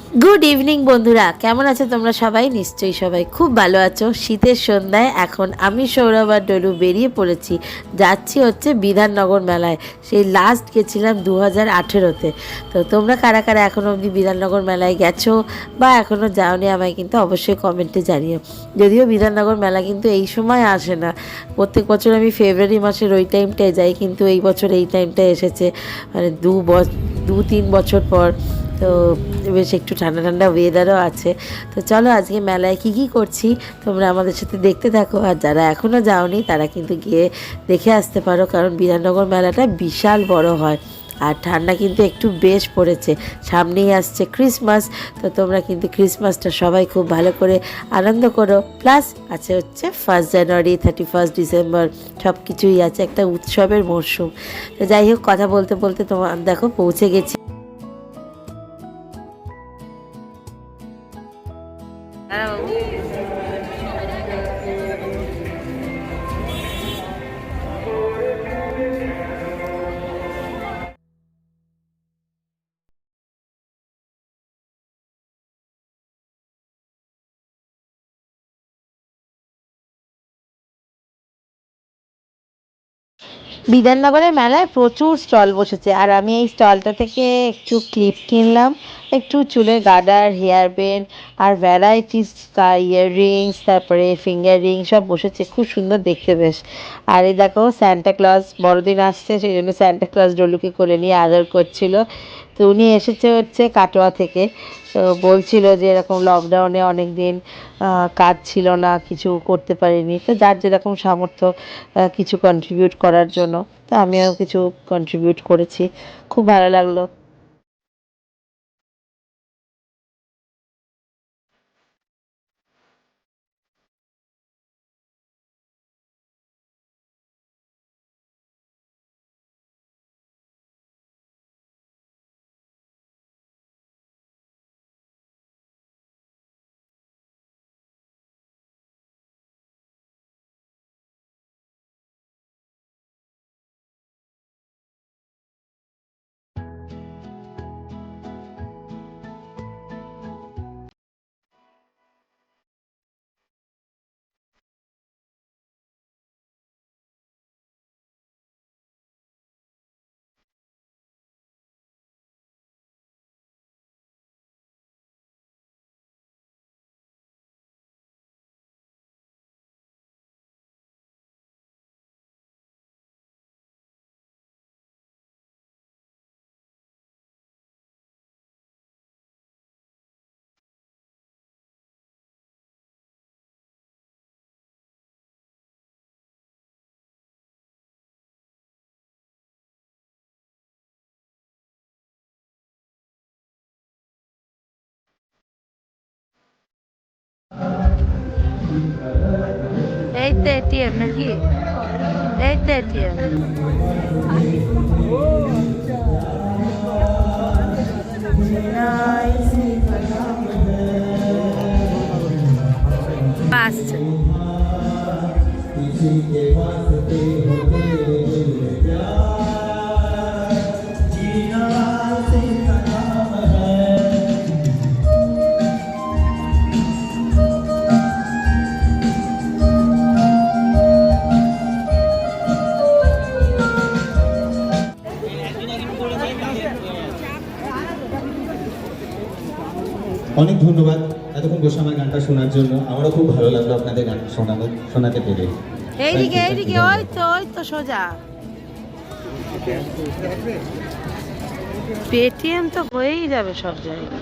Good evening বন্ধুরা, কেমন আছো তোমরা সবাই? নিশ্চয়ই সবাই খুব ভালো আছো। শীতের সন্ধ্যায় এখন আমি সৌরভ আর ডলু বেরিয়ে পড়েছি, যাচ্ছি হচ্ছে বিধাননগর মেলায়। সেই লাস্ট গেছিলাম 2018-তে। তো তোমরা কারা কারা এখনও অবধি বিধাননগর মেলায় গেছো বা এখনও যাওনি আমায় কিন্তু অবশ্যই কমেন্টে জানিও। যদিও বিধাননগর মেলা কিন্তু এই সময় আসে না, প্রত্যেক বছর আমি ফেব্রুয়ারি মাসের ওই টাইমটায় যাই, কিন্তু এই বছর এই টাইমটায় এসেছে, মানে 2-3 বছর পর। তো বেশ একটু ঠান্ডা ঠান্ডা ওয়েদারও আছে। তো চলো আজকে মেলায় কি কি করছি তোমরা আমাদের সাথে দেখতে থাকো। আর যারা এখনও যাওনি তারা কিন্তু গিয়ে দেখে আসতে পারো, কারণ বিধাননগর মেলাটা বিশাল বড় হয়। আর ঠান্ডা কিন্তু একটু বেশ পড়েছে, সামনেই আসছে ক্রিসমাস। তো তোমরা কিন্তু ক্রিসমাসটা সবাই খুব ভালো করে আনন্দ করো। প্লাস আছে হচ্ছে 1 জানুয়ারি, 31 ডিসেম্বর, সব কিছুই আছে, একটা উৎসবের মরশুম। তো যাই হোক, কথা বলতে বলতে তোমার দেখো পৌঁছে গেছি। বিধাননগরের মেলায় প্রচুর স্টল বসেছে, আর আমি এই স্টলটা থেকে একটু ক্লিপ কিনলাম, একটু চুলের গার্ডার, হেয়ার ব্যান্ড আর ভ্যারাইটিস ইয়াররিংস, তারপরে ফিঙ্গার রিং সব বসেছে, খুব সুন্দর দেখতে বেশ। আর এই দেখো স্যান্টা ক্লজ বড়দিন আসছে, সেই জন্য স্যান্টা ক্লজ ডলুকে কোলে নিয়ে আদর করছিল। তো উনি এসেছে হচ্ছে কাটোয়া থেকে। তো বলছিল যে এরকম লকডাউনে অনেক দিন কাজ ছিল না, কিছু করতে পারিনি, তো যার যেরকম সামর্থ্য কিছু কন্ট্রিবিউট করার জন্য। তো আমিও কিছু কন্ট্রিবিউট করেছি, খুব ভালো লাগলো। এই তো এটিএম নাকি? এই তো এটিএম। আসছে। অনেক ধন্যবাদ এতক্ষণ বসে আমার গানটা শোনার জন্য। আমারও খুব ভালো লাগলো আপনাদের গান শোনাতে পেরে। এইদিকে এইদিকে, ওই তো ওই তো সোজা। পেটিএম তো হয়েই যাবে সব জায়গায়।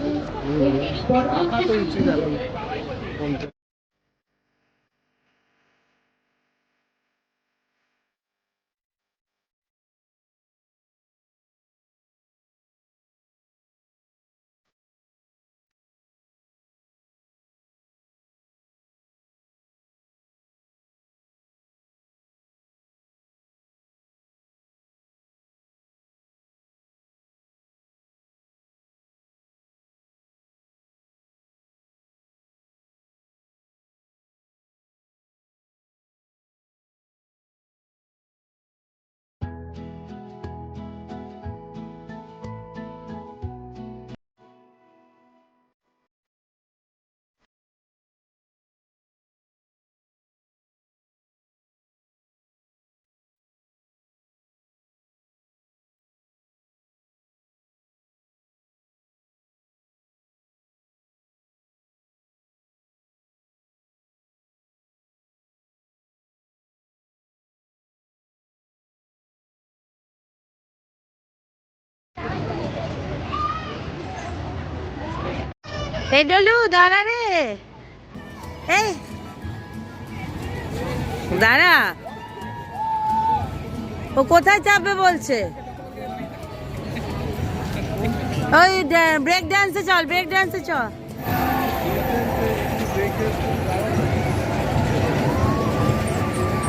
এই ডলু দাঁড়া রে, এই দাঁড়া, ও কোথায় চাপবে বলছে? ওই ব্রেক ডান্সে চল, ব্রেক ডান্সে চল।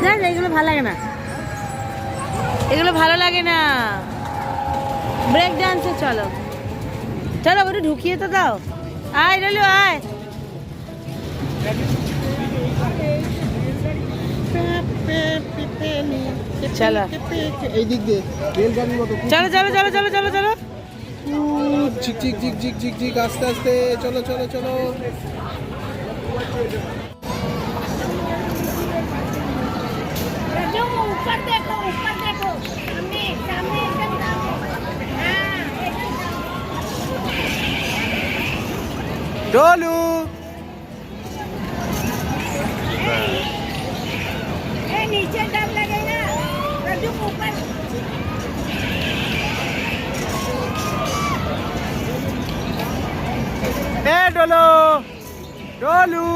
না এগুলো ভালো লাগে না, এগুলো ভালো লাগে না। ব্রেক ডান্সে চলো, চলো ওটা ঢুকিয়ে তো দাও। আয় ডলু আয়। চলো এই দিক দিয়ে রেলগাড়ির মতো চলো চলো চলো চলো চলো চলো। ঝিক ঝিক ঝিক ঝিক ঝিক ঝিক আস্তে আস্তে চলো চলো চলো। ऊपर देखो सामने सामने एकदम सामने। हाँ ডলু ये नीचे डर लगेगा रजू ऊपर। এ ডলু ডলু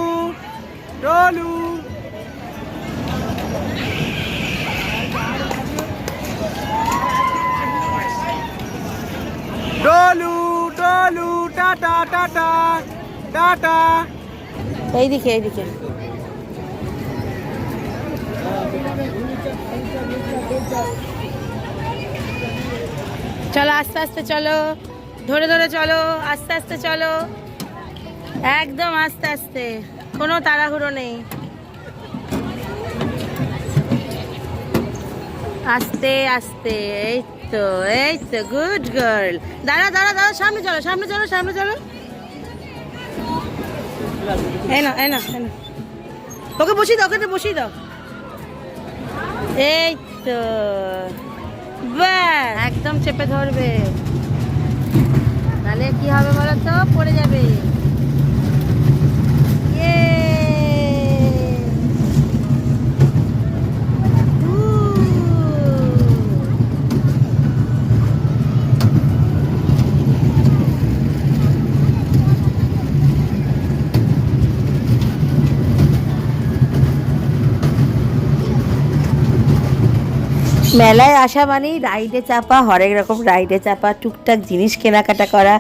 ডলু ডলু ডলু টাটা টাটা টাটা। এইদিকে এইদিকে। চলো আস্তে আস্তে চলো, ধরে ধরে চলো, আস্তে আস্তে চলো, একদম আস্তে আস্তে, কোনো তাড়াহুড়ো নেই। আস্তে আস্তে, এই তো এই তো, গুড গার্ল। দাঁড়া দাঁড়া দাঁড়া, সামনে চলো সামনে চলো সামনে চলো। এই না এই না এই না, ওকে বসিয়ে দাও, ওকে বসিয়ে দাও। এই তো ব্যাস, একদম চেপে ধরবে, তাহলে কি হবে বলো তো, পড়ে যাবে। মেলায় আসা মানেই রাইডে চাপা, হরেক রকম রাইডে চাপা, টুকটাক জিনিস কেনাকাটা করা,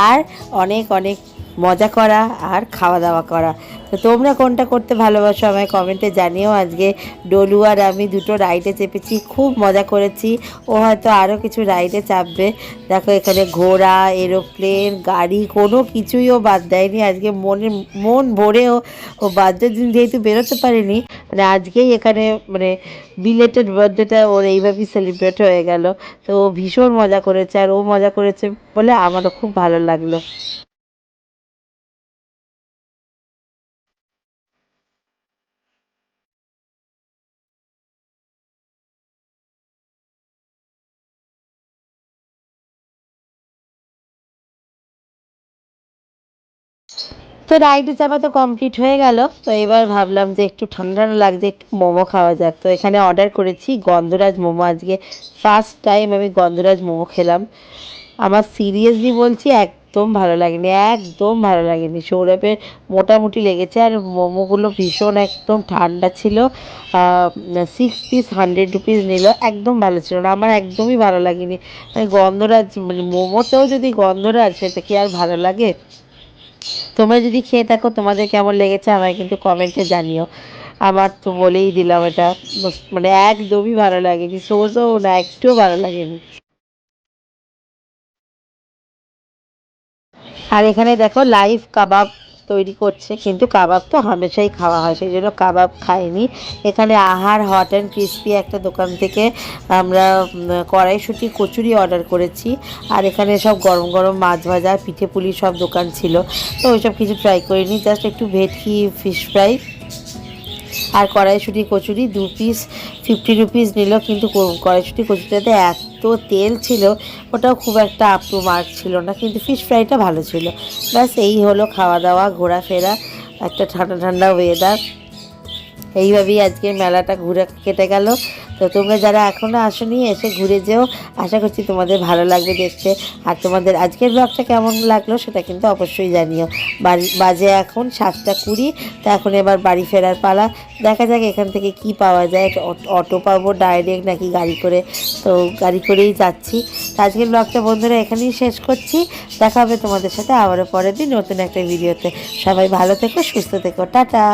আর অনেক অনেক মজা করা, আর খাওয়া দাওয়া করা। তো তোমরা কোনটা করতে ভালোবাসো আমায় কমেন্টে জানিও। আজকে ডলু আর আমি দুটো রাইডে চেপেছি, খুব মজা করেছি। ও হয়তো আরও কিছু রাইডে চাপবে। দেখো এখানে ঘোড়া, এরোপ্লেন, গাড়ি, কোনো কিছুই ও বাদ দেয়নি। আজকে মন ভরেও ও বার্থডের দিন যেহেতু বেরোতে পারেনি, মানে আজকেই এখানে মানে বিলেটেড বার্থডেটা ওর এইভাবেই সেলিব্রেট হয়ে গেল। তো ও ভীষণ মজা করেছে, আর ও মজা করেছে বলে আমারও খুব ভালো লাগলো। তো রাইডে চাপা তো কমপ্লিট হয়ে গেল। তো এবার ভাবলাম যে একটু ঠান্ডা লাগছে, একটু মোমো খাওয়া যাক। তো এখানে অর্ডার করেছি গন্ধরাজ মোমো। আজকে ফার্স্ট টাইম আমি গন্ধরাজ মোমো খেলাম। আমার সিরিয়াসলি বলছি একদম ভালো লাগেনি, একদম ভালো লাগেনি। সৌরভের মোটামুটি লেগেছে, আর মোমোগুলো ভীষণ একদম ঠান্ডা ছিল। 6 পিস 100 রুপিস নিল, একদম ভালো ছিল না, আমার একদমই ভালো লাগেনি। মানে গন্ধরাজ, মানে মোমোতেও যদি গন্ধরাজ, সেটা কি আর ভালো লাগে? তোমরা যদি খেয়ে থাকো, তোমাদের কেমন লেগেছে আমায় কিন্তু কমেন্টে জানিও। আমার তো বলেই দিলাম, এটা মানে একদমই ভালো লাগেনি, সোজও না, একটুও ভালো লাগেনি। আর এখানে দেখো লাইভ কাবাব তৈরি করছে, কিন্তু কাবাব তো হামেশাই খাওয়া হয়, সেই জন্য কাবাব খাইনি। এখানে আহার হট অ্যান্ড ক্রিস্পি একটা দোকান থেকে আমরা কড়াইশুঁটি কচুরি অর্ডার করেছি। আর এখানে সব গরম গরম মাছ ভাজা, পিঠে পুলি সব দোকান ছিল। তো ওইসব কিছু ট্রাই করিনি, জাস্ট একটু ভেটকি ফিশ ফ্রাই আর কড়াইশুঁটি কচুরি 2 পিস 50 রুপিস নিল। কিন্তু কড়াইশুঁটি কচুরিটাতে এত তেল ছিল, ওটাও খুব একটা আপ টু মার্ক ছিল না, কিন্তু ফিশ ফ্রাইটা ভালো ছিল। ব্যাস এই হলো খাওয়া দাওয়া, ঘোরাফেরা, একটা ঠান্ডা ঠান্ডা ওয়েদার। এইভাবেই আজকের মেলাটা ঘুরে কেটে গেল। তো তোমরা যারা এখনও আসোনি এসে ঘুরে যেও, আশা করছি তোমাদের ভালো লাগবে দেখতে। আর তোমাদের আজকের ব্লগটা কেমন লাগলো সেটা কিন্তু অবশ্যই জানিও। বাজে এখন 7:20, তো এখন এবার বাড়ি ফেরার পালা। দেখা যাক এখান থেকে কি পাওয়া যায়, একটা অটো পাবো ডাইরেক্ট নাকি গাড়ি করে। তো গাড়ি করেই যাচ্ছি। তো আজকের ব্লগটা বন্ধুরা এখানেই শেষ করছি। দেখা হবে তোমাদের সাথে আবারও পরের দিন নতুন একটা ভিডিওতে। সবাই ভালো থেকো, সুস্থ থেকো, টাটা।